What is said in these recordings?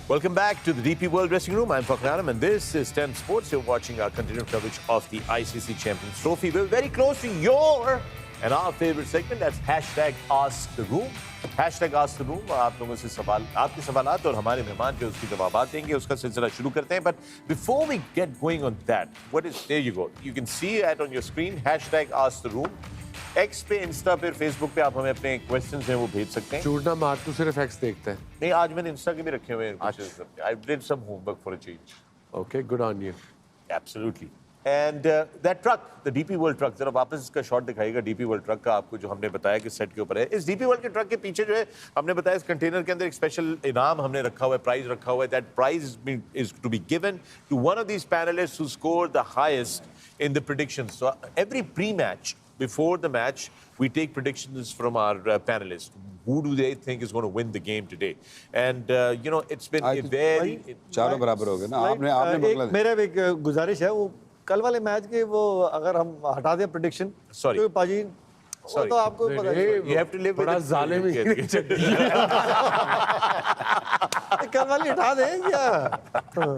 Welcome back to the DP World Dressing Room. I'm Fakhar Anam and this is 10 Sports. You're watching our continued coverage of the ICC Champions Trophy. We're very close to your and our favorite segment. That's hashtag Ask the Room. Hashtag Ask the Room. आप लोगों से सवाल, आपके सवालात और हमारे मेहमान जो उसकी जवाबात देंगे उसका सिलसिला शुरू करते हैं. But before we get going on that, there you go. You can see it on your screen. Hashtag Ask the Room. X पे, इंस्टा पे, फेसबुक पे आप हमें अपने क्वेश्चंस हैं वो भेज सकते हैं. चूड़ना मार तू सिर्फ एक्स देखता है. नहीं, आज मैंने इंस्टा के भी रखे हुए हैं. I did some homework for a change. Okay, good on you. Absolutely. And that truck, the DP World truck, जरा वापस इसका शॉट दिखाएगा DP World truck का आपको जो हमने बताया कि सेट के ऊपर है. इस DP World के ट्रक के पीछे जो है हमने बताया इस कंटेनर के अंदर एक स्पेशल इनाम हमने रखा हुआ है, प्राइज रखा हुआ है. That prize is to be given to one of these panelists who scored the highest in the predictions. So every pre-match, before the match, we take predictions from our panelists. Who do they think is going to win the game today? And you know, it's been a very चारों बराबर हो गए ना. आपने मेरा एक गुजारिश है, वो कल वाले मैच के वो अगर हम हटा दें प्रेडिक्शन, Sorry. तो पाजी वो तो आपको पता है. You have to live with बड़ा it. जालिम कल वाली हटा दें क्या?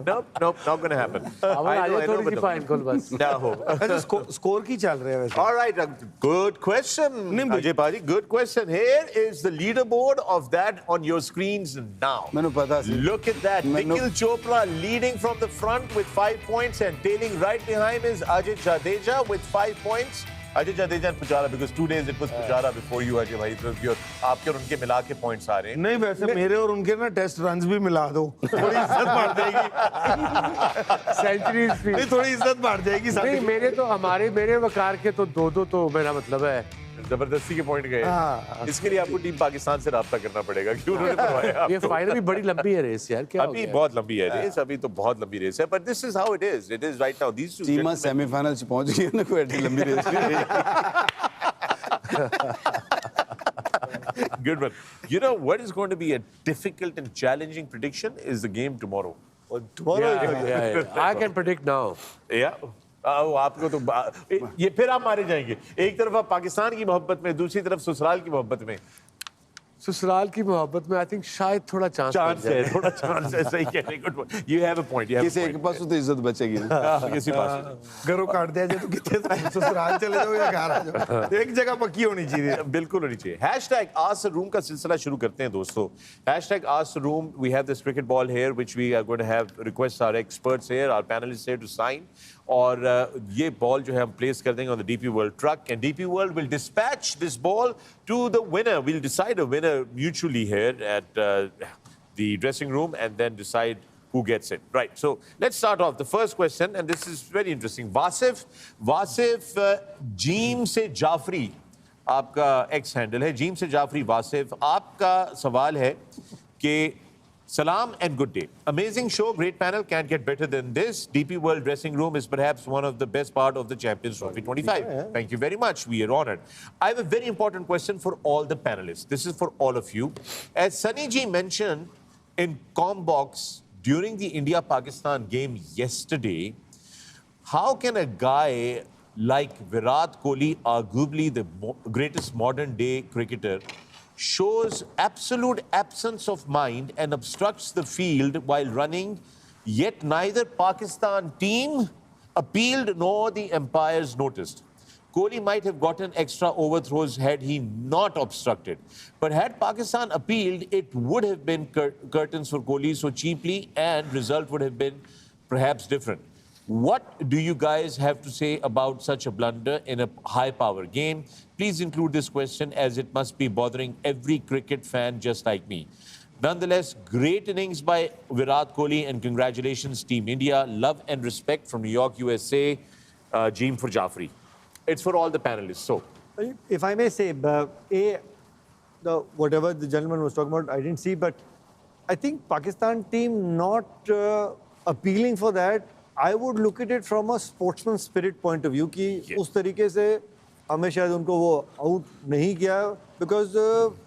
Nope, not going to happen. I know, थोड़ी सी but फाइन कॉल बस. no. अच्छा स्कोर की चल रहे हैं वैसे. All right, good question. Ajay Paji, good question. Here is the leaderboard of that on your screens now. मैंने पता है. Look at that. Nikhil Chopra leading from the front with 5 points and tailing right behind is Ajay Jadeja with 5 points. Ajay Jadeja and Pujara, because 2 days it was Pujara before you, Ajay bhai. So आपके और उनके मिला के points आ रहे हैं. नहीं वैसे मेरे और उनके ना टेस्ट रन्स भी मिला दो, थोड़ी इज्जत बढ़ जाएगी. सेंचुरीज भी. नहीं थोड़ी इज्जत बढ़ जाएगी. नहीं मेरे तो मेरे वकार के तो दो तो मेरा मतलब है. जबरदस्ती के पॉइंट गए. इसके लिए आपको टीम पाकिस्तान से राब्ता करना पड़ेगा क्यों उन्होंने करवाया. ये फाइनल भी बड़ी लंबी है रेस यार. क्या अभी बहुत लंबी है रेस, अभी तो बहुत लंबी रेस है. But this is how it is right now. These two team semifinal से पहुंच गई है ना, कोई ऐसी लंबी रेस नहीं. Good one. You know what is going to be a difficult and challenging prediction is the game tomorrow. I can predict now. Yeah. आपको तो ये फिर आप मारे जाएंगे. एक तरफ आप पाकिस्तान की मोहब्बत में, दूसरी तरफ ससुराल की मोहब्बत में. ससुराल की मोहब्बत में आई थिंक शायद थोड़ा चांस है. थोड़ा चांस है. सही कह रहे हैं. Good. You have a point. किसी एक पास तो इज्जत बचेगी ना. किसी पास घरों काट दिया जाए तो कितने ससुराल चले जाओ या घर आ जाओ, एक जगह पक्की होनी चाहिए. बिल्कुल होनी चाहिए. हैशटैग आस्क द रूम का सिलसिला शुरू करते हैं दोस्तों. Hashtag ask the room. We have this cricket ball here which we are going to have request our experts here, our panelists here to sign. और ये बॉल जो है हम प्लेस कर देंगे on the DP World truck and DP World will dispatch this ball to the winner. We'll decide a winner mutually here at the dressing room and then decide who gets it. Right. So let's start off. The first question, and this is very interesting. Wasif Jeem से जाफरी आपका x handle है. Gym से जाफरी वासिफ, आपका सवाल है कि Salam and good day. Amazing show, great panel, can't get better than this. DP World Dressing Room is perhaps one of the best part of the Champions Trophy 25. Thank you very much. We are honored. I have a very important question for all the panelists. This is for all of you. As Sunny Ji mentioned in Combox during the India-Pakistan game yesterday, how can a guy like Virat Kohli, arguably the greatest modern day cricketer, shows absolute absence of mind and obstructs the field while running, yet neither Pakistan team appealed nor the umpires noticed? Kohli might have gotten extra overthrows had he not obstructed. But had Pakistan appealed, it would have been curtains for Kohli so cheaply and result would have been perhaps different. What do you guys have to say about such a blunder in a high-power game? Please include this question as it must be bothering every cricket fan just like me. Nonetheless, great innings by Virat Kohli and congratulations Team India. Love and respect from New York, USA. Jeem for Jafri. It's for all the panelists. So, if I may say, whatever the gentleman was talking about, I didn't see, but I think Pakistan team not appealing for that. I would look at it from a sportsman spirit point of view कि उस तरीके से हमें शायद उनको वो out नहीं किया, because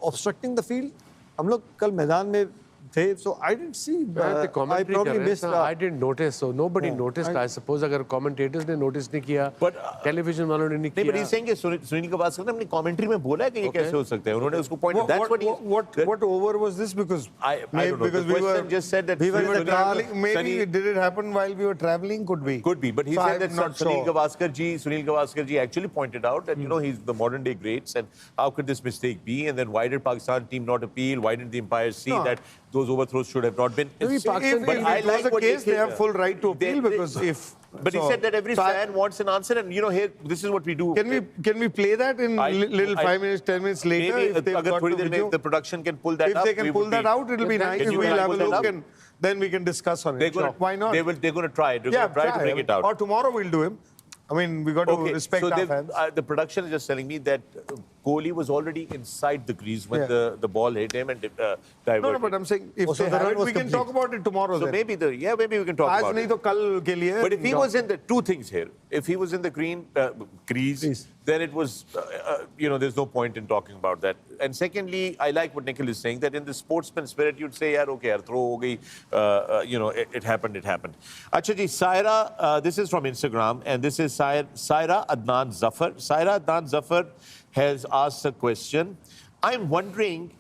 obstructing the field, हम लोग कल मैदान में थे, so I didn't see. मैं I कमेंट्री कर probably रहे missed. हैं, I didn't notice, so nobody noticed. I suppose अगर commentators ने notice नहीं किया, But, television वालों ने नहीं नहीं, but किया. he's saying कि सुनील गावस्कर ने अपनी कमेंट्री में बोला है कि ये Okay. कैसे हो सकता है, उन्होंने उसको point. That's What over was this? Because I don't know. because The we were question just said that we were Sunil- traveling. Maybe Sunny- did it happen while we were traveling? Could be. Could be, but he So said I'm that not Sunil sure. Gavaskar ji actually pointed out that, you know, he's the modern day greats, and how could this mistake be? And then why did Pakistan team not appeal? Why didn't the umpires see No. that those overthrows should have not been? Maybe It's- Pakistan- If but it I was like a what case, they have full right to appeal because if. But he so- said that every so I- fan wants an answer, and you know, here this is what we do. Can we play that in little 5 minutes, 10 minutes later? Maybe if they've अगर got थोड़ी the देर में video? if the production can pull that If up, they can we pull would that be- out, it'll be Can nice. you We'll try have a pull that look up? and then we can discuss on They're it. gonna, Sure. Why not? They're going to try. They're Yeah, going to try to bring it out. Or tomorrow we'll do him. I mean, we got to respect so our they've- fans. the production is just telling me that Kohli was already inside the crease when Yeah. the ball hit him and diverted. No, but I'm saying if Oh, so they the have run it, was we can complete. talk about it tomorrow. So then. maybe we can talk आज about नहीं it. तो कल के लिए. But if he was in the two things here, if he was in the crease, then it was, you know, there's no point in talking about that. And secondly, I like what Nikhil is saying, that in the sportsman spirit, you'd say, yeah, okay, yaar, throw ho gayi, you know, it happened. Acha ji, Saira, this is from Instagram, and this is Saira Adnan Zafar. Saira Adnan Zafar has asked a question. I'm wondering,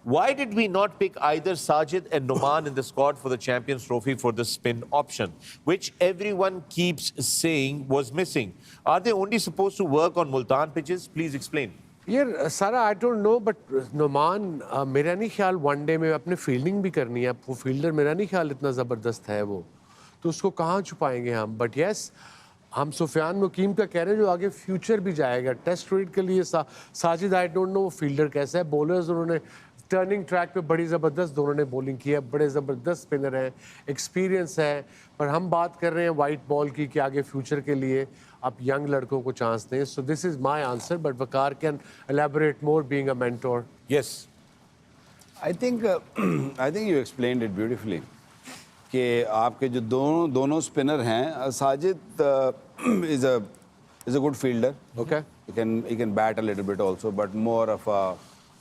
why did we not pick either Sajid and Noman in the squad for the Champions Trophy for the spin option, which everyone keeps saying was missing? Are they only supposed to work on Multan pitches? Please explain. यार सारा I don't know but Noman मेरा नहीं ख्याल one day में अपने fielding भी करनी है, वो फील्डर मेरा नहीं ख्याल इतना ज़बरदस्त है वो, तो उसको कहाँ छुपाएंगे हम. बट यस, हम सुफियान मुकीम का कह रहे हैं जो आगे फ्यूचर भी जाएगा टेस्ट क्रिकेट के लिए. साजिद आई डोंट नो वो फील्डर कैसा है. बॉलर्स उन्होंने टर्निंग ट्रैक पे बड़ी ज़बरदस्त दोनों ने बॉलिंग की है, बड़े ज़बरदस्त स्पिनर हैं, एक्सपीरियंस है. पर हम बात कर रहे हैं वाइट बॉल की कि आगे फ्यूचर के लिए आप यंग लड़कों को चांस दें. So this is my answer, but Waqar can elaborate more being a mentor. Yes. I think you explained it beautifully. कि आपके जो दोनों स्पिनर हैं, Sajid is a good fielder. Okay. He can bat a little bit also, but more of a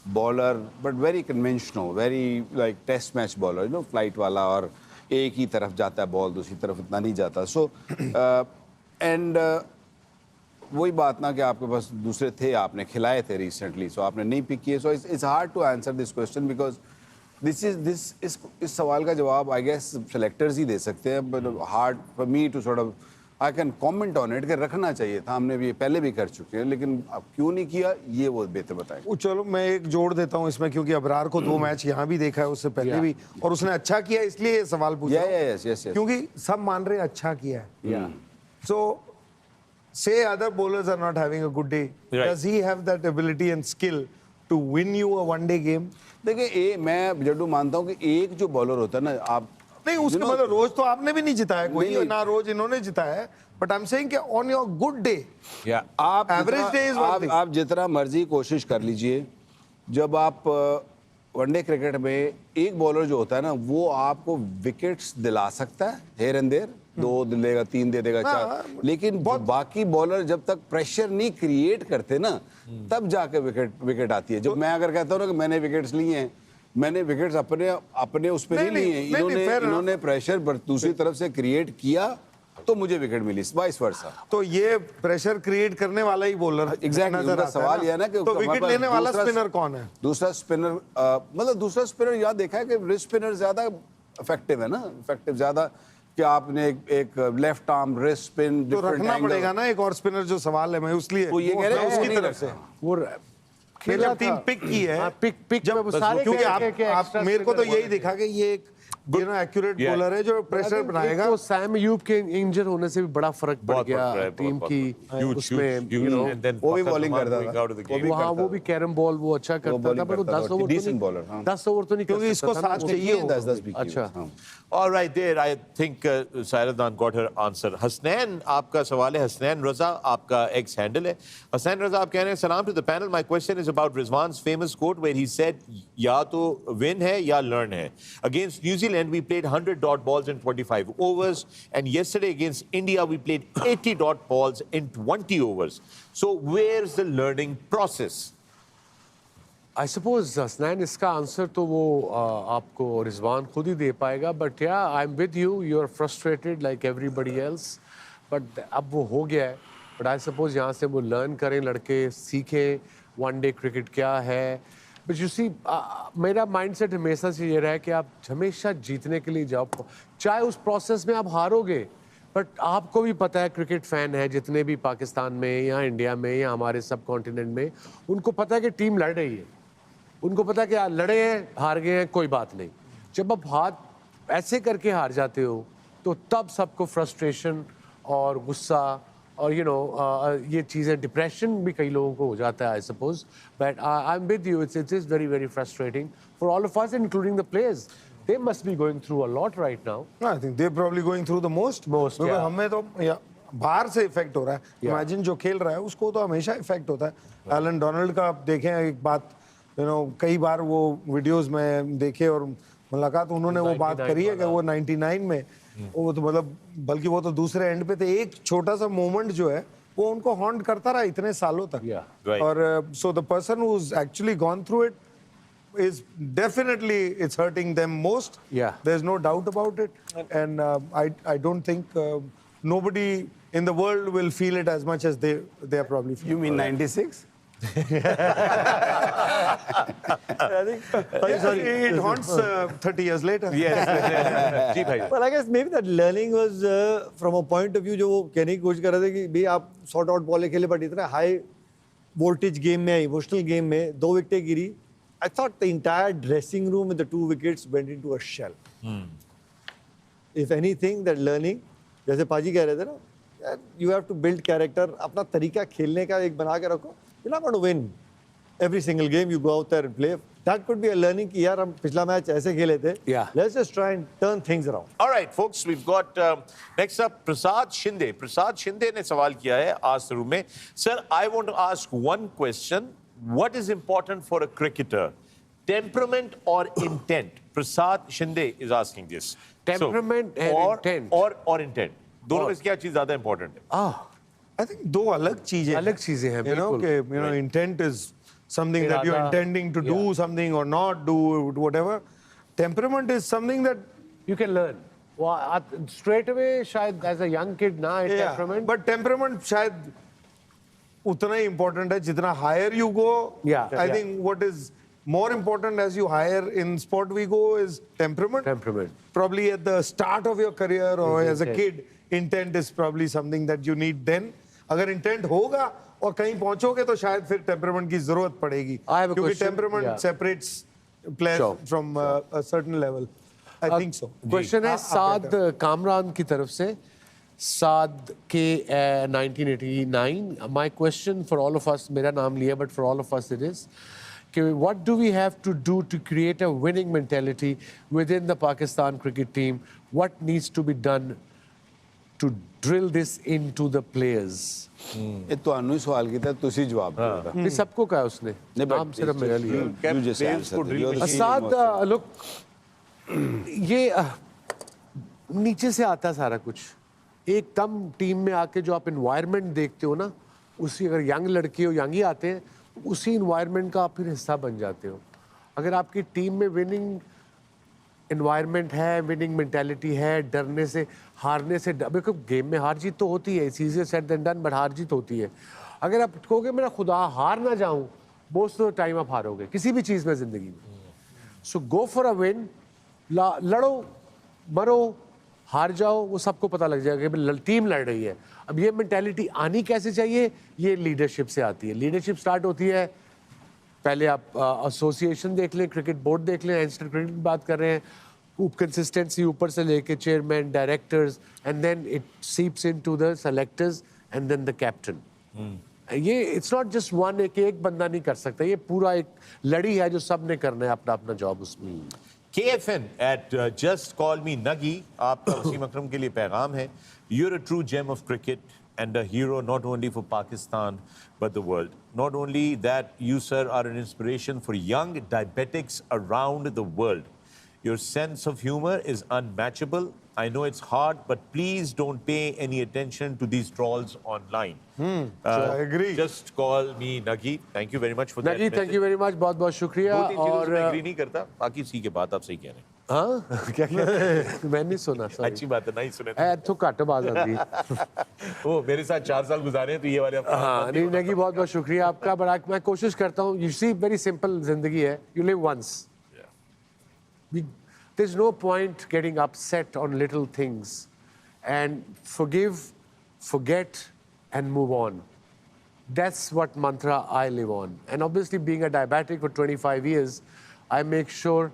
bowler, but very conventional, very like test match bowler, you know, flight वाला और एक ही तरफ जाता है बॉल, दूसरी तरफ इतना नहीं जाता. So and वही बात ना कि आपके पास दूसरे थे, आपने खिलाए थे recently, so आपने नहीं पिक किए. So it's hard to answer this question because इस सवाल का जवाब I guess selectors ही दे सकते हैं, but hard for me to sort of I can comment on it कि रखना चाहिए था, हमने भी पहले भी कर चुके हैं, लेकिन अब क्यों नहीं किया ये वो बेहतर बताएंगे. चलो मैं एक जोड़ देता हूँ इसमें, क्योंकि अबरार को 2 मैच यहाँ भी देखा है उससे पहले भी, और उसने अच्छा किया इसलिए ये सवाल पूछा. Yes. क्योंकि सब मान रहे हैं अच्छा किया है. So say other bowlers are not having a good day. Right. Does he have that ability and skill to win you a one-day game? देखिए मैं जड्डू मानता हूँ कि एक जो बॉलर होता है ना, आप नहीं उसके मतलब रोज तो आपने भी नहीं जिताया कोई, नहीं. ना रोज इन्होंने जिताया है, बट आई एम सेइंग कि ऑन योर गुड डे आप Average day is one thing. आप जितना मर्जी कोशिश कर लीजिए, जब आप वनडे क्रिकेट में एक बॉलर जो होता है ना, वो आपको विकेट्स दिला सकता है हेयर एंड देयर, 2 दे देगा, 3 दे देगा, 4, लेकिन बाकी बॉलर जब तक प्रेशर नहीं क्रिएट करते ना, तब जाके विकेट आती है. जब मैं अगर कहता हूँ ना कि मैंने विकेट्स लिए हैं, मैंने विकेट्स अपने उस पर नहीं लिए हैं, इन्होंने प्रेशर दूसरी तरफ से क्रिएट किया तो मुझे विकेट मिली, वाइस वर्सा. तो ये प्रेशर क्रिएट करने वाला ही बॉलर एग्जैक्टली उनका सवाल यह है ना कि तो विकेट लेने वाला स्पिनर कौन है? दूसरा स्पिनर यहाँ देखा है कि रिस्ट स्पिनर ज्यादा इफेक्टिव है ना, इफेक्टिव ज्यादा कि आपने एक लेफ्ट आर्म रिस्ट स्पिन तो रखना पड़ेगा ना एक और स्पिनर. जो सवाल है मैं उसलिए वो ये कह रहे हैं उसकी तरफ से वो जब टीम पिक की है, पिक जब क्योंकि आप मेरे को तो यही दिखा कि ये एक एक्यूरेट बॉलर है जो प्रेशर बनाएगा. तो सैम अयूब के इंजर होने से भी बड़ा फर्क पड़ गया टीम की उसमें, you know, वो भी बॉलिंग करता था, वो भी कैरम बॉल वो अच्छा करता था, पर वो 10 ओवर तो नहीं, क्योंकि इसको साथ चाहिए होता है. अच्छा. All right, there I think Sairadan got her answer. Hasnain आपका सवाल है, हसनैन रजा आपका एक्स हैंडल है. हसनैन रजा आप कह रहे हैं, सलाम to the panel, my question is about Rizwan's famous quote where he said या तो विन है या लर्न है. अगेंस्ट न्यूजीलैंड we played 100 dot balls in 25 overs, and yesterday against India we played 80 dot balls in 20 overs. So where's the learning process? I suppose Hasnain इसका answer तो वो आपको रिजवान खुद ही दे पाएगा, but yeah I am with you, you are frustrated like everybody else, but अब वो हो गया है। बट आई सपोज यहाँ से वो लर्न करें, लड़के सीखें वन डे क्रिकेट क्या है। बट यू सी मेरा माइंडसेट हमेशा से ये रहा है कि आप हमेशा जीतने के लिए जाओ, चाहे उस प्रोसेस में आप हारोगे, बट आपको भी पता है क्रिकेट फैन है जितने भी पाकिस्तान में या इंडिया में या हमारे सब कॉन्टिनेंट में, उनको पता है कि टीम लड़ रही है, उनको पता है कि लड़े हैं हार गए हैं कोई बात नहीं। जब आप हाथ ऐसे करके हार जाते हो तो तब सबको फ्रस्ट्रेशन और गुस्सा और ये चीज़ें, डिप्रेशन भी कई लोगों को हो जाता है I suppose. But I am with you, it is very very frustrating for all of us including the players. They must be going through a lot right now. I think they're probably going through the most. Most, because yeah. हमें तो बाहर से effect हो रहा है। Imagine जो खेल रहा है उसको तो हमेशा इफेक्ट होता है। एलन डोनाल्ड का आप देखें एक बात, कई बार वो वीडियोस में देखे और मुलाकात उन्होंने वो बात करी है कि वो 99 में वो तो मतलब बल्कि वो तो दूसरे एंड पे थे, एक छोटा सा मोमेंट जो है वो उनको हॉन्ट करता रहा इतने सालों तक। Right. और so the person who is actually gone through it is definitely it's hurting them most. Yeah. There's no doubt about it. And I don't think nobody in the world will feel it as much as they are probably feeling. You mean 96? I think, sorry. It haunts 30 years later. Yes. जी भाई. But I guess maybe that learning was from a point of view जो वो कहने की कोशिश कर रहे थे कि भाई आप शॉर्ट आउट बॉलें खेले बट इतना हाई वोल्टेज गेम में, इमोशनल गेम में 2 विकेटें गिरी. I thought the entire dressing room with the 2 wickets went into a shell. If anything, that learning, जैसे पाजी कह रहे थे ना, you have to build character, अपना तरीका खेलने का एक बना के रखो. You're not going to win every single game. You go out there and play. That could be a learning कि यार हम पिछला मैच ऐसे खेले थे. Yeah. Let's just try and turn things around. All right, folks, we've got next up Prasad Shinde. Prasad Shinde ने सवाल किया है आज रूम में. Sir, I want to ask one question. What is important for a cricketer? Temperament or intent? Prasad Shinde is asking this. Temperament and intent. Or intent. दोनों में क्या चीज ज्यादा important है? I think दो अलग चीजें अलग चीजें हैं, You know, बिल्कुल. कि, intent is something that you're इरादा, intending to do yeah. something or not do whatever. Temperament is something that You can learn. Well, straight away शायद as a young kid ना temperament. But temperament शायद उतना ही important है जितना higher you go. Yeah. I Yeah. think what is more important as you higher in sport we go is temperament. Temperament. Probably at the start of your career or Is as a intent. kid, intent is probably something that you need then. अगर intent होगा और कहीं पहुंचोगे तो शायद फिर temperament की जरूरत पड़ेगी. I have a क्योंकि question. temperament Yeah. separates players Sure. from a certain level. I think so. Question है आप साद कामरान की तरफ से. साद के 1989. My question for all of us, मेरा नाम लिया, but for all of us it is, what do we have to do to create a winning mentality within the Pakistan cricket team? What needs to be done to drill this into the players? ਇਹ ਤੁਹਾਨੂੰ ਹੀ ਸਵਾਲ ਕੀਤਾ ਤੁਸੀਂ ਜਵਾਬ ਦਿਓ ये सबको कहा उसने. नहीं, but नाम सिर्फ it's मेरा just- लिया. you just players answered को it. drill You're the machine senior Asad most. Look ये नीचे से आता है सारा कुछ. एकदम टीम में आके जो आप इन्वायरमेंट देखते हो ना, उसी अगर यंग लड़के हो यंग ही आते हैं, उसी इन्वायरमेंट का आप फिर हिस्सा बन जाते हो. अगर आपकी टीम में विनिंग इन्वायरमेंट है, विनिंग मेंटालिटी है, डरने से हारने से देखो गेम में हार जीत तो होती है, it's easier said than done, but हार जीत होती है. अगर आप कहोगे मेरा खुदा हार ना जाऊं, मोस्ट ऑफ द टाइम आप हारोगे किसी भी चीज़ में ज़िंदगी में. सो गो फॉर अ विन. लड़ो मरो हार जाओ, वो सबको पता लग जाएगा कि टीम लड़ रही है. अब ये मेंटालिटी आनी कैसे चाहिए? ये लीडरशिप से आती है. लीडरशिप स्टार्ट होती है, पहले आप एसोसिएशन देख लें, क्रिकेट बोर्ड देख लें, इंस्टेंट क्रिकेट की बात कर रहे हैं, कंसिस्टेंसी ऊपर से लेके chairman, directors, and then it seeps into the selectors and then the captain. ये इट्स नॉट जस्ट वन, एक बंदा नहीं कर सकता, ये पूरा एक लड़ी है जो सब ने करना है अपना अपना जॉब उसमें. KFN at Just Call Me Nagi, आपका वसीम अकरम के लिए पैगाम है. You're a true gem of cricket and a hero not only for Pakistan but the world. Not only that, you sir are an inspiration for young diabetics around the world. Your sense of humor is unmatchable. I know it's hard, but please don't pay any attention to these trolls online. I agree. Just call me Nagi. Thank you very much for that. नगी thank you very much, बहुत बहुत शुक्रिया। 2-3 चीजों से मैं और agree नहीं करता, बाकी सी के बात आप सही कह रहे हैं। हाँ क्या मैं नहीं सुना सॉरी। अच्छी बात है, नहीं सुने तो घट आवाज आती। वो मेरे साथ 4 साल गुजारे हैं, तो ये वाले हाँ नहीं नगी बहुत बहुत शुक्रिया आपका। बट मैं कोशिश करता हूँ, यू सी वेरी सिंपल जिंदगी है, you live once. There's no point getting upset on little things, and forgive, forget, and move on. That's what mantra I live on. And obviously, being a diabetic for 25 years, I make sure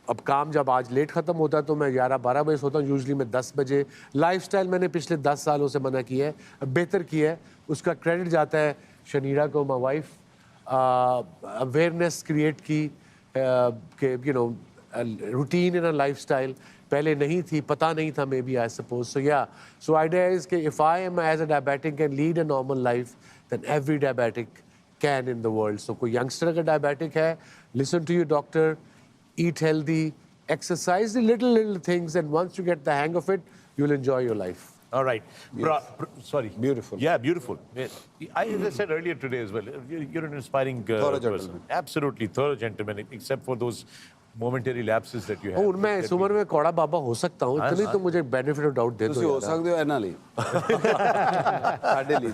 अब काम जब आज late ख़त्म होता है तो मैं 11-12 बजे सोता हूँ, यूजली मैं 10 बजे। लाइफस्टाइल मैंने पिछले 10 सालों से मना किया है, बेहतर किया है। उसका क्रेडिट जाता है शनीरा को, माई वाइफ। अवेयरनेस क्रिएट की कि you know routine in a lifestyle पहले नहीं थी, पता नहीं था may B I suppose. So yeah so idea is कि if I am as a diabetic can lead a normal life, then every diabetic can in the world. So कोई youngster अगर diabetic है, listen to your doctor, eat healthy, exercise the little things, and once you get the hang of it, you'll enjoy your life. All right. Sorry. Beautiful. Yeah, beautiful. As I said earlier today as well, you're an inspiring Thorough person. gentleman. Absolutely thorough gentleman, except for those momentary lapses that you have. और मैं इस उम्र में कौड़ा बाबा हो सकता हूँ, इतनी तो मुझे बेनिफिट ऑफ डाउट दे ਤੁਸੀਂ ਹੋ दो। ਸਕਦੇ ਹੋ ਇਹਨਾਂ ਲਈ ਸਾਡੇ ਲਈ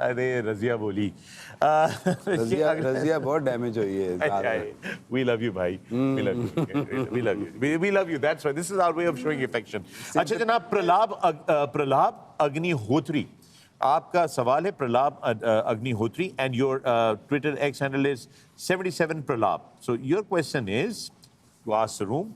अरे रजिया बोली रजिया बहुत डैमेज हुई है। We love you, भाई. We love you. We love you. We love you. That's why this is our way of showing affection. अच्छा जनाब, प्रलाब अग्निहोत्री, आपका सवाल है प्रलाब Agnihotri, and your Twitter X handle is 77 Pralab. So your question is, to ask the room,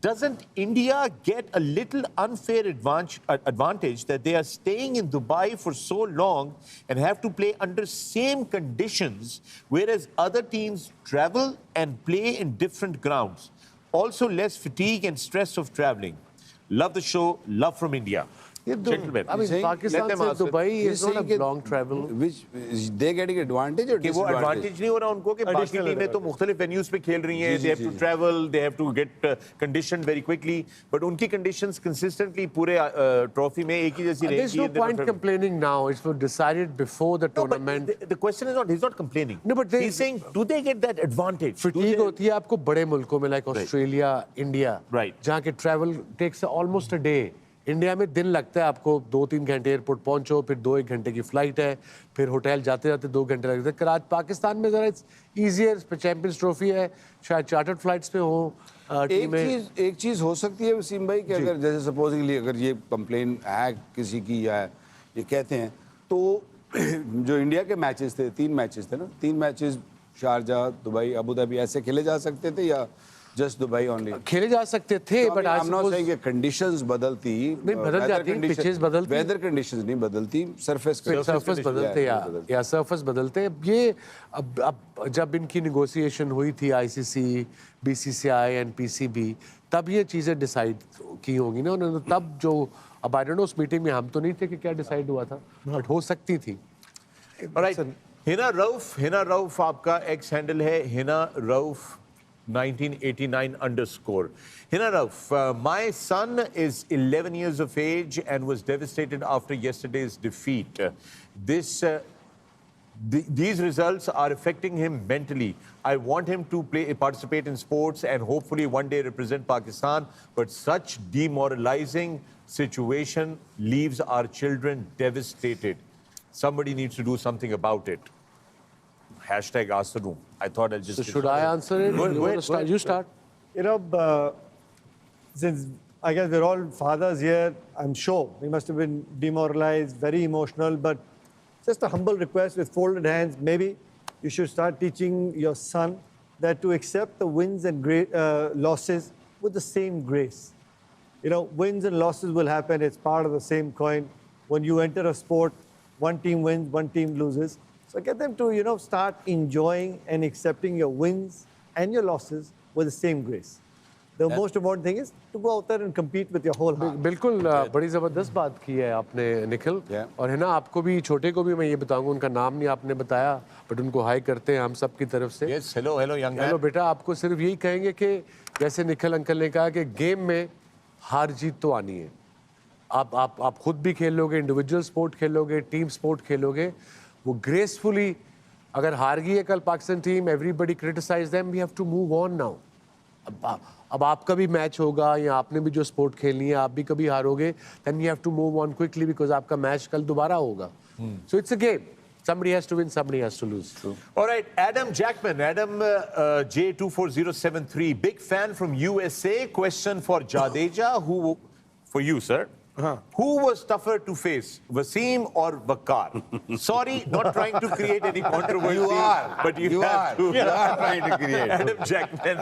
doesn't India get a little unfair advantage that they are staying in Dubai for so long and have to play under same conditions, whereas other teams travel and play in different grounds? Also less fatigue and stress of traveling. Love the show. Love from India. Gentlemen. I mean, Pakistan से Dubai is not a long travel. Which they getting advantage or कि वो disadvantage? Advantage नहीं हो रहा उनको कि बाकी टीमें तो मुख्तलिफ वेन्यूज पे खेल रही हैं, they have to travel, they have to get conditioned very quickly, but उनकी conditions consistently पूरे ट्रॉफी में एक ही जैसी There's रहेंगी। no point complaining now. It was decided before the No, but tournament. the question is not, he's not complaining. No, but he's saying, do they get that advantage? Do fatigue they- होती है आपको बड़े मुल्कों में, like Australia, India, Right. जहाँ के travel takes almost a day. India में दिन लगता है आपको, 2-3 घंटे एयरपोर्ट पहुंचो, फिर 2-1 घंटे की फ्लाइट है, फिर होटल जाते जाते 2 घंटे लगते हैं। कराची पाकिस्तान में जरा इट्स ईजियर, चैंपियंस ट्रॉफी है, शायद चार्टर्ड फ्लाइट्स पे हो टीमें। एक चीज हो सकती है वसीम भाई कि अगर जैसे सपोजिंगली अगर ये कंप्लेन है किसी की या ये कहते हैं, तो जो इंडिया के मैचेस थे, 3 मैचेस थे ना, 3 matches Sharjah, Dubai, Abu Dhabi ऐसे खेले जा सकते थे या जस्ट दुबई ओनली? खेले जा सकते थे, but I I am not saying कि कंडीशंस बदलती नहीं, बदल जाती, पिचेस बदलती, वेदर कंडीशंस नहीं बदलती, सरफेस बदलते या सरफेस बदलते। ये अब जब इनकी निगोशिएशन हुई थी आईसीसी, बीसीसीआई एंड पीसीबी, तब ये चीज़ें डिसाइड की होंगी ना उन्होंने। तब जो अब आई डोंट नो, उस मीटिंग में हम तो नहीं थे कि क्या डिसाइड हुआ था, बट हो सकती थी। Alright. हिना रऊफ आपका एक्स हैंडल है, Hina Rauf 1989 underscore. Hina Rauf, my son is 11 years of age and was devastated after yesterday's defeat. These results are affecting him mentally. I want him to participate in sports and hopefully one day represent Pakistan, but such demoralizing situation leaves our children devastated. Somebody needs to do something about it. Hashtag ask the room. I thought I'll just... So should I answer it? You start. You know, since I guess we're all fathers here, I'm sure we must have been demoralized, very emotional, but just a humble request with folded hands. Maybe you should start teaching your son that to accept the wins and losses with the same grace. You know, wins and losses will happen. It's part of the same coin. When you enter a sport, one team wins, one team loses. So get them to, you know, start enjoying and accepting your wins and your losses with the same grace. The most important thing is to go out there and compete with your whole heart. बिल्कुल बड़ी ज़बरदस्त बात की है आपने Nikhil Yeah. और है ना आपको भी छोटे को भी मैं ये बताऊंगा उनका नाम नहीं आपने बताया बट उनको हाई करते हैं हम सब की तरफ से Yes, hello, hello, young man. Hello बेटा आपको सिर्फ यही कहेंगे कि जैसे निखिल अंकल ने कहा कि गेम में हार जीत तो आनी है आप खुद भी खेलोगे इंडिविजुअल स्पोर्ट खेलोगे टीम स्पोर्ट खेलोगे वो ग्रेसफुली अगर हार गई है कल Pakistan team everybody criticize them we have to move on now अब आपका भी मैच होगा या आपने भी जो स्पोर्ट खेलनी है आप भी कभी हारोगे then you have to move on quickly because आपका मैच कल दोबारा होगा so it's a game somebody has to win somebody has to lose All right, Adam Jackman, Adam J24073, big fan from USA. Question for Jadeja, for you, sir. Who was tougher to face, Wasim or Waqar? Sorry, not trying to create any controversy. You are. But you are trying to create. Adam Jackman.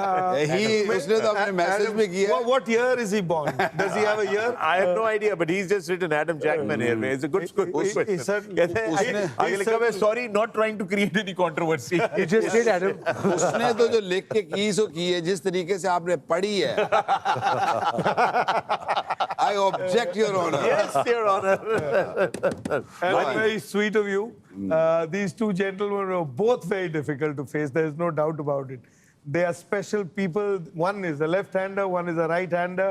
उसने तो अपने message में किया What year is he born? Does he have a year? I have no idea, but he's just written Adam Jackman here. It's a good question. he certainly- आगे लिखा हुआ है, sorry, not trying to create any controversy. you just did Adam उसने तो जो लिख के की सो की है जिस तरीके से आपने पढ़ी है I object your honor Yes, Your Honor. Very sweet of you. These two gentlemen were both very difficult to face. There is no doubt about it. They are special people. One is a left-hander, one is a right-hander.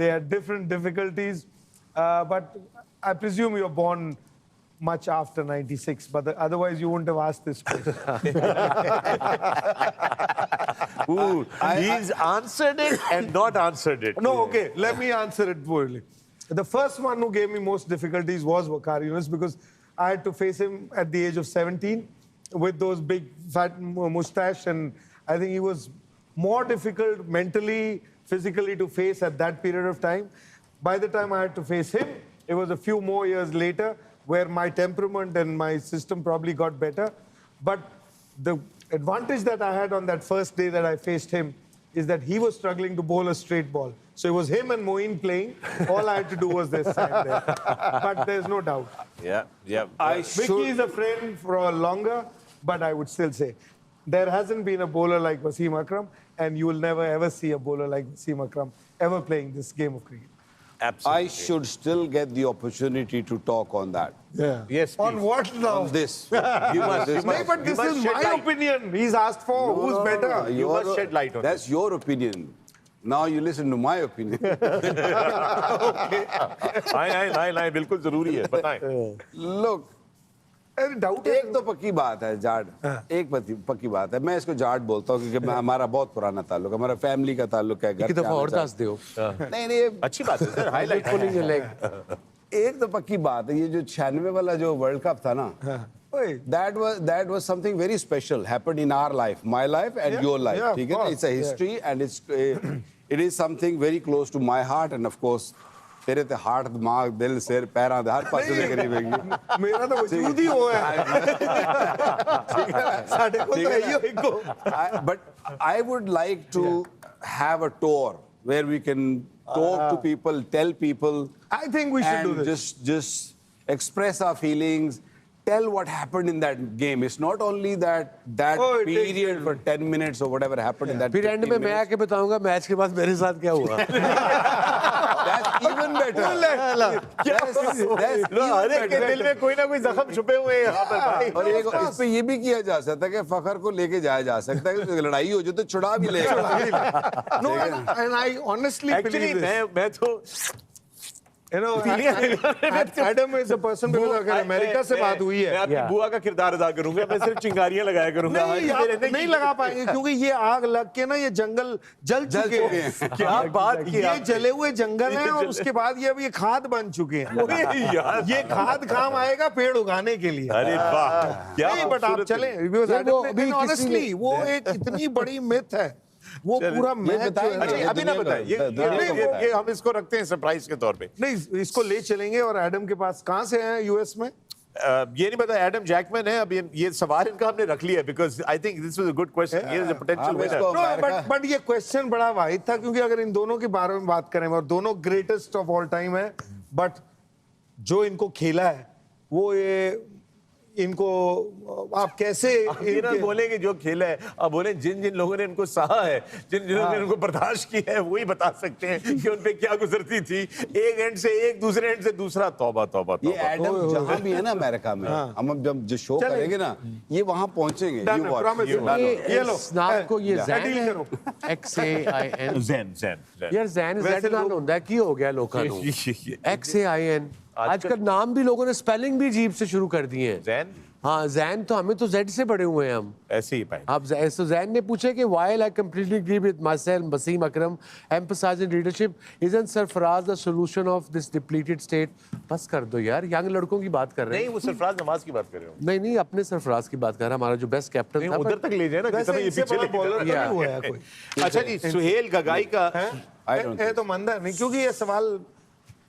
They had different difficulties. But I presume you were born much after 96, but otherwise you wouldn't have asked this question. Ooh, he's answered it and not answered it. No, okay, let me answer it poorly. The first one who gave me most difficulties was Waqar Yunus because I had to face him at the age of 17 with those big fat mustache, and I think he was more difficult mentally, physically to face at that period of time. By the time I had to face him, it was a few more years later where my temperament and my system probably got better. But the advantage that I had on that first day that I faced him is that he was struggling to bowl a straight ball. So it was him and Moeen playing. All I had to do was this side there. But there's no doubt. Yeah, yeah. Vicky is a friend for longer, but I would still say there hasn't been a bowler like Wasim Akram, and you will never ever see a bowler like Wasim Akram ever playing this game of cricket. Absolutely. I should still get the opportunity to talk on that. Yeah. Yes, On please. what now? On this. You must. You No, must, but you this must is shed my light. opinion. He's asked for who's better. You must shed light on That's your opinion. Now you listen to my opinion. नहीं बिल्कुल जरूरी है बताएं Look, Doubt एक तो पक्की बात है जाट एक पक्की बात है मैं इसको जाट बोलता हूँ क्योंकि हमारा बहुत पुराना ताल्लुक है हमारा फैमिली का ताल्लुक है घर एक पे दफा आना और जाना। दस दो नहीं नहीं अच्छी बात है sir highlight pulling your leg एक तो पक्की बात है ये जो 96 वाला जो वर्ल्ड कप था ना that was something very special happened in our life my life and Yeah, your life yeah, of ठीक है ना course, it's a history and it is something very close to my heart and of course तेरे ते heart दिमाग दिल सिर पैरां दे हर पासे दे करीब है मेरा तो वजूद ही वो है साढ़े को तो है ही एक को but I would like to have a tour where we can talk to people tell people I think we should do and this. just express our feelings tell what happened in that game it's not only that Oh, it takes period for 10 minutes or whatever happened in that फिर and 15 में मैं minutes. आके बताऊंगा match के बाद मेरे साथ क्या हुआ That's even better that's even हर एक के दिल better में कोई ना कोई जख्म छुपे हुए हैं यहाँ पर भाई और एक इस पे ये भी किया जा सकता है कि फखर को लेके जाया जा सकता है कि लड़ाई हो जाए तो छुड़ा भी लेगा No, and I honestly actually believe this. मैं तो You know, Adam is a person because अगर अमेरिका से बात हुई मैं है आपकी बुआ का किरदार अदा करूंगा मैं सिर्फ चिंगारियां लगाया करूंगा नहीं आप नहीं लगा पाएंगे क्योंकि ये आग लग के ना ये जंगल जल चुके हैं क्या बात की ये जले हुए जंगल हैं और उसके बाद ये अब ये खाद बन चुके हैं यार ये खाद काम आएगा पेड़ उगाने के लिए अरे वाह क्या नहीं बट आप खूबसूरत चलें है। because यार, वो Adam अभी ने- किसी honestly ने- वो एक इतनी बड़ी मिथ है वो पूरा मैच बताएं, जो है- अच्छा अभी ना बताएं ये हम इसको रखते हैं सरप्राइज के तौर पे नहीं इसको ले चलेंगे और एडम के पास कहाँ से हैं यूएस में ये नहीं पता एडम जैकमैन है अब ये सवाल इनका हमने रख लिया because I think this was a good question ये इज अ पोटेंशियल हाँ, इसको- विनर No, but ये क्वेश्चन बड़ा वाहिद था क्योंकि अगर इन दोनों के बारे में बात करें और दोनों ग्रेटेस्ट ऑफ ऑल टाइम है बट जो इनको खेला है वो ये इनको आप कैसे किरण बोले कि जो खेला है, अब बोले जिन जिन लोगों ने इनको सहा है, जिन जिन ने इनको बर्दाश्त किया है, वही बता सकते हैं कि उन पे क्या गुजरती थी। एक एंड से एक, दूसरे एंड से दूसरा। तौबा तौबा ये तौबा। एडम जहां भी है ना अमेरिका में, हम जब जो शो करेंगे ना, ये वहां पहुंचेंगे। Done, You watch, promise, you done. watch. ये लो, इस नाम को ये डील जैन करो। XAIN ज़ैन ज़ैन यार जैन Z नाल ਹੁੰਦਾ ਕੀ ਹੋ ਗਿਆ ਲੋਕਾਂ ਨੂੰ XAIN आजकल नाम भी लोगों ने स्पेलिंग भी अजीब से शुरू कर दिए हैं। ज़ैन हाँ जैन तो हमें तो Z से पढ़े हुए हैं हम। ऐसे ही पाए। आप so जैन ने पूछा कि while I completely agree with myself, Wasim Akram emphasizing leadership, isn't Sarfaraz the solution of this depleted state? बस कर दो यार, यंग लड़कों की बात कर रहे नहीं, हैं। वो सरफराज नवाज की बात कर रहे हो। नहीं नहीं अपने सरफराज की बात कर रहा, हमारा जो बेस्ट कैप्टन था। उधर तक ले जाए ना, वैसे जितना ये इनसे पीछे बड़ा लेके बॉलर तो जा नहीं हुआ है रहा कोई। है। अच्छा जी, सुहेल गगाई का I don't है तो मंदा नहीं, क्योंकि ये सवाल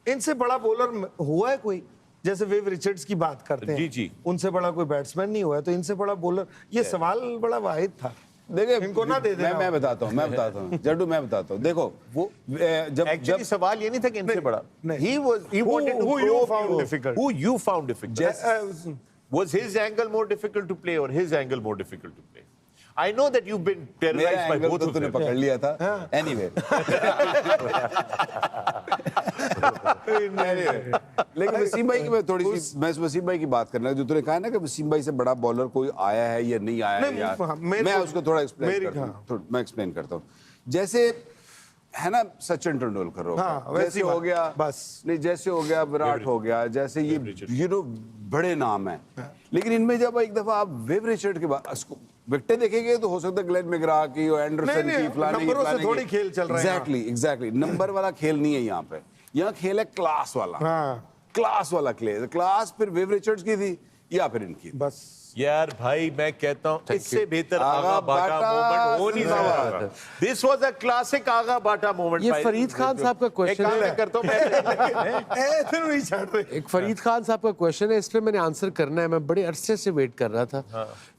इनसे बड़ा बॉलर हुआ है कोई? जैसे वेव रिचर्ड्स की बात करते हैं, जी, जी। उनसे बड़ा कोई बैट्समैन नहीं हुआ है, तो इनसे बड़ा बॉलर, ये सवाल बड़ा वाहिद था। देखिए इनको ना दे देना। मैं बताता हूँ जड्डू, मैं बताता हूँ। देखो वो जब एक्चुअली सवाल ये नहीं था कि इनसे बड़ा। नहीं। He wanted to Who you probe found you. difficult? Who you found difficult? Was his angle more difficult to play or his angle more difficult to play? I know that you've been मेरा terrorized by angle both तो of तूने them. पकड़ लिया था। Anyway लेकिन वसीम भाई की मैं थोड़ी सी, मैं वसीम भाई की बात करना, जो तूने कहा ना कि वसीम भाई से बड़ा बॉलर कोई आया है या नहीं आया है नहीं, यार, हाँ, मेरे मैं को- उसको थोड़ा एक्सप्लेन मेरी- करता हाँ। हूँ। मैं एक्सप्लेन करता हूँ। जैसे है ना सचिन तेंदुलकर हो हाँ, गया, वैसी जैसे बात, हो गया बस। नहीं, जैसे हो गया विराट हो गया, जैसे ये बड़े नाम हैं, लेकिन इनमें जब एक दफा आप वेव रिचर्ड के बाद विकेटें देखेंगे तो हो सकता है ग्लेन मैग्रा की और एंडरसन नहीं, की, फलाने की, नंबरों से फलाने थोड़ी की। खेल चल रहा है यहाँ। एग्जैक्टली नंबर वाला खेल नहीं है यहाँ पे, यहाँ खेल है क्लास वाला। हाँ। क्लास वाला खेल, क्लास फिर वेव रिचर्ड्स की थी या फिर इनकी। बस यार भाई मैं कहता हूँ इससे बेहतर आगा आगा बाटा बाटा मोमेंट हो नहीं जिंदाबाद। सकता। दिस वाज अ क्लासिक आगा बाटा मोमेंट। ये फरीद खान साहब का क्वेश्चन मैं है। करता हूँ मैं ऐसे नहीं छाड़ रहे। एक फरीद खान साहब का क्वेश्चन है, इसलिए मैंने आंसर करना है। मैं बड़े अरसे से वेट कर रहा था।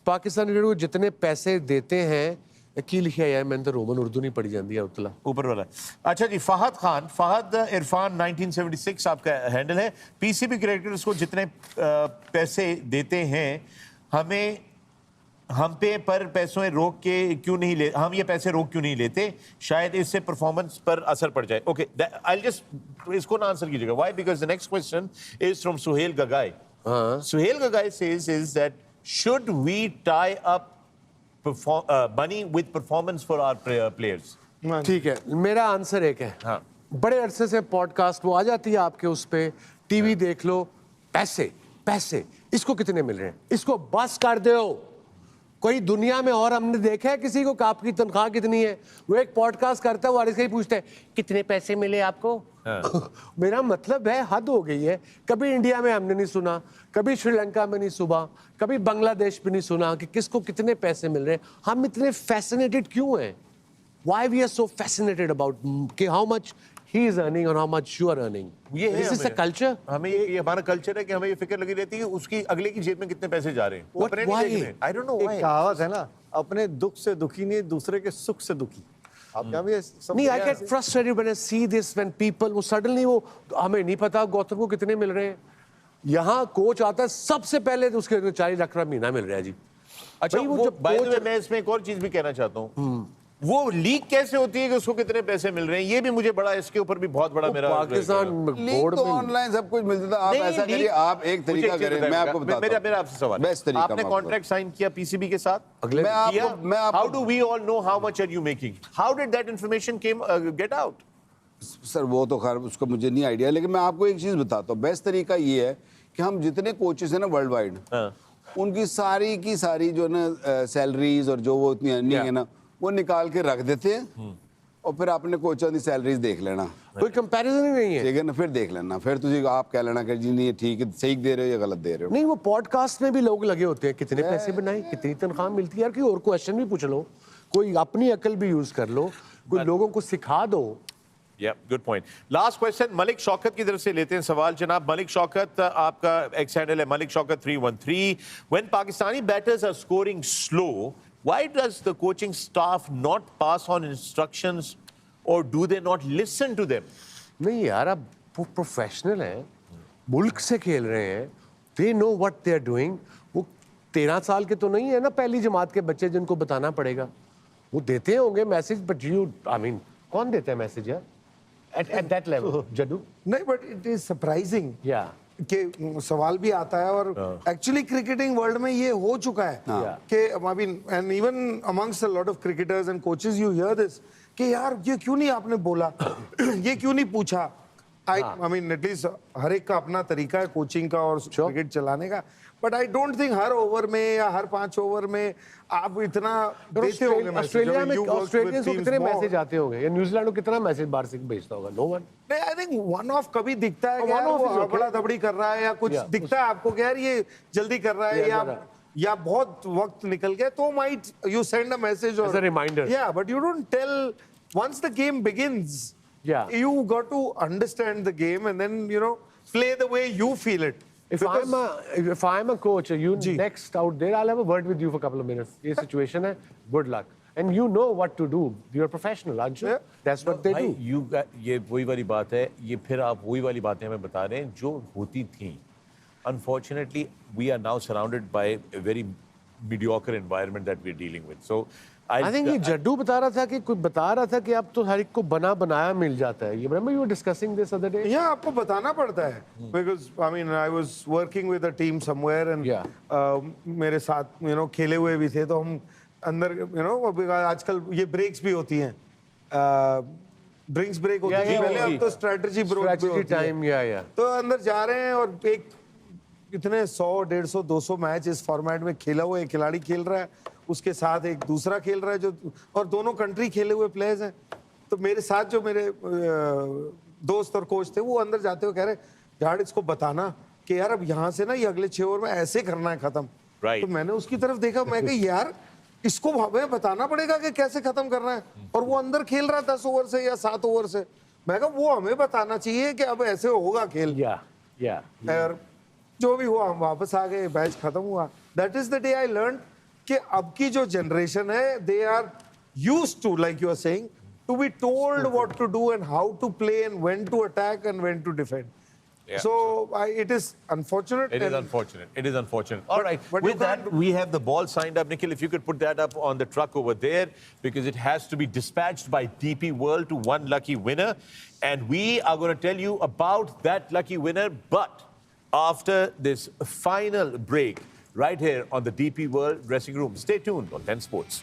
पाकिस्तान क्रिकेट को जितने पैसे देते हैं, की लिखा यार, मैंने तो रोमन उर्दू नहीं पढ़ी जाती है उतला। ऊपर वाला। अच्छा जी, फहद खान, फहद इरफान 1976 आपका हैंडल है। पीसीबी क्रिकेटर्स को जितने पैसे देते हैं, हम पे पर पैसों रोक के क्यों नहीं ले, हम ये पैसे रोक क्यों नहीं लेते? शायद इससे परफॉर्मेंस पर असर पड़ जाए। ओके, आई जस्ट इसको ना आंसर कीजिएगा। Why? Because the next question is from Suhail Gagai. Suhail Gagai says is that should we tie up money with performance for our players? ठीक है, मेरा आंसर एक है। हाँ। बड़े अरसे से पॉडकास्ट वो आ जाती है आपके उस पे, टीवी देख लो, पैसे पैसे, इसको कितने मिल रहे हैं, इसको बस कर दो। कोई दुनिया में और हमने देखा है किसी को आपकी तनख्वाह कितनी है? वो एक पॉडकास्ट करता है, वो इससे ही पूछता है कितने पैसे मिले आपको। मेरा मतलब है हद हो गई है। कभी इंडिया में हमने नहीं सुना, कभी श्रीलंका में नहीं सुना, कभी बांग्लादेश में नहीं सुना कि किसको कितने पैसे मिल रहे हैं। हम इतने फैसिनेटेड क्यों हैं? Why we are so fascinated about कि how much he is earning or how much you are earning? ये है This is a हमें- culture. हमें ये हमारा कल्चर है कि हमें ये फिक्र लगी रहती है कि उसकी अगले की जेब में कितने पैसे जा रहे हैं। What? अपने नहीं Why? देख रहे। I don't know एक why. कहावत है ना, अपने दुख से दुखी नहीं, दूसरे के सुख से दुखी। आप क्या भी सब नहीं, I get frustrated when I see this when people वो suddenly वो हमें नहीं पता गौतम को कितने मिल रहे हैं। यहाँ कोच आता है सबसे पहले तो उसके 40 लाख रुपया महीना मिल रहा है जी। अच्छा, भाई, वो जब by the way, कोच- मैं इसमें एक और चीज भी कहना चाहता हूँ। वो लीक कैसे होती है कि उसको कितने पैसे मिल रहे हैं, ये भी मुझे बड़ा, इसके ऊपर भी बहुत बड़ा मेरा पाकिस्तान लीग बोर्ड तो में ऑनलाइन सब कुछ मिलता था। आप नहीं, ऐसा लीग- करिए, आप एक मुझे तरीका चीज़ करें, मैं बताइएगा। आपको बताता मेरा हूं। मेरा आपसे सवाल है। बेस्ट तरीका आपने मैं आपको कॉन्ट्रैक्ट साइन किया पीसीबी के साथ? अगले- मैं आपको how do we all know how much are you making? How did that information came get out? Sir वो तो खैर उसका मुझे नहीं आइडिया, लेकिन मैं आपको एक चीज बताता हूँ। बेस्ट तरीका ये है कि हम जितने कोचेस हैं ना वर्ल्ड वाइड, उनकी सारी की सारी जो ना सैलरीज और जो वो इतनी अर्निंग है ना, वो निकाल के रख देते हैं और फिर अपने कोचों की सैलरीज देख लेना। कोई कंपैरिजन ही नहीं है। ठीक है ना, फिर देख लेना, फिर तुझे आप कह लेना कि जी नहीं ठीक है, सही दे रहे हो या गलत दे रहे हो। नहीं, वो पॉडकास्ट में भी लोग लगे होते हैं कितने पैसे बनाए, कितनी तनख्वाह मिलती है। यार कोई और क्वेश्चन भी पूछ लो, कोई अपनी अकल भी यूज कर लो, कोई लोगों को सिखा दो। Yeah, good point. Last question, Malik Shaukat की तरफ से लेते हैं सवाल। जनाब मलिक शौकत, आपका एक्स हैंडल है Malik Shaukat 313। When Pakistani batters are scoring slow, why does the coaching staff not pass on instructions or do they not listen to them? नहीं यार, अब वो प्रोफेशनल हैं, मुल्क से खेल रहे हैं, they know what they are doing. वो 13 साल के तो नहीं है ना पहली जमात के बच्चे जिनको बताना पड़ेगा। वो देते होंगे message, but you I mean कौन देता है मैसेज यार एट दैट लेवल? जड्डू? नहीं, बट इट इज सरप्राइजिंग या कि सवाल भी आता है, और एक्चुअली क्रिकेटिंग वर्ल्ड में ये हो चुका है कि I mean and even amongst a lot of cricketers and coaches you here this कि यार ये क्यों नहीं आपने बोला, ये क्यों नहीं पूछा। आई मीन एटलीस्ट हर एक का अपना तरीका है कोचिंग का और क्रिकेट चलाने का, but I don't think her over में या हर 5 ओवर में आप इतना देते होंगे मैसेज। ऑस्ट्रेलिया में You work with ऑस्ट्रेलियंस को teams कितने more. मैसेज आते होंगे, या न्यूजीलैंड को कितना मैसेज बाहर से भेजता होगा? No one. नहीं, आई थिंक वन ऑफ कभी दिखता है कि One यार off वो is okay. हबड़ा दबड़ी कर रहा है या कुछ Yeah, दिखता है आपको कि यार ये जल्दी कर रहा है Yeah, या बहुत वक्त निकल गया, तो might you send a message As a reminder. Yeah but you don't tell once the game begins. Yeah. You got to understand the game and then play the way you feel it. If I'm a coach, you next out there, I'll have a word with you for a couple of minutes. ये situation है, good luck. And you know what to do. You're a professional, aren't you? Yeah. That's what they do. ये वही वाली बात है, ये फिर आप वही वाली बातें हमें बता रहे हैं जो होती थी। Unfortunately, we are now surrounded by a very mediocre environment that we're dealing with. So I think ये जड्डू बता रहा था कि कोई बता रहा था कि अब तो हर एक को बना बनाया मिल जाता है। You remember you were discussing this other day? Yeah, आपको बताना पड़ता है because I mean I was working with a team somewhere and Yeah. मेरे साथ खेले हुए भी थे, तो हम अंदर आजकल ये ब्रेक्स भी होती हैं, ड्रिंक्स ब्रेक होती थी पहले, अब तो स्ट्रेटजी ब्रेक भी Strategy होती है। time, yeah. तो अंदर जा रहे हैं और एक इतने 100, 150, 200 मैच इस फॉर्मेट में खेला हुआ एक खिलाड़ी खेल रहा है, उसके साथ एक दूसरा खेल रहा है जो, और दोनों कंट्री खेले हुए प्लेयर्स हैं। तो मेरे साथ जो मेरे दोस्त और कोच थे वो अंदर जाते हुए कह रहे यार इसको बताना कि यार अब यहाँ से ना ये अगले 6 ओवर में ऐसे करना है खत्म। Right. तो मैंने उसकी तरफ देखा, मैं कहा यार इसको हमें बताना पड़ेगा कि कैसे खत्म करना है, और वो अंदर खेल रहा है 10 ओवर से या 7 ओवर से। मैं कहा वो हमें बताना चाहिए कि अब ऐसे होगा खेल। Yeah. और जो भी हुआ हम वापस आ गए, मैच खत्म हुआ। That is the day I learn कि अब की जो जनरेशन है they are used to, like you are saying, to be told what to do and how to play and when to attack and when to defend. Yeah. So it is unfortunate. It is unfortunate. It is unfortunate. All right. but you With that, we have the ball signed up. Nikhil, if you could put that up on the truck over there, because it has to be dispatched by DP World to one lucky winner. And we are going to tell you about that lucky winner. But after this final break, right here on the DP World dressing room. Stay tuned on 10 Sports.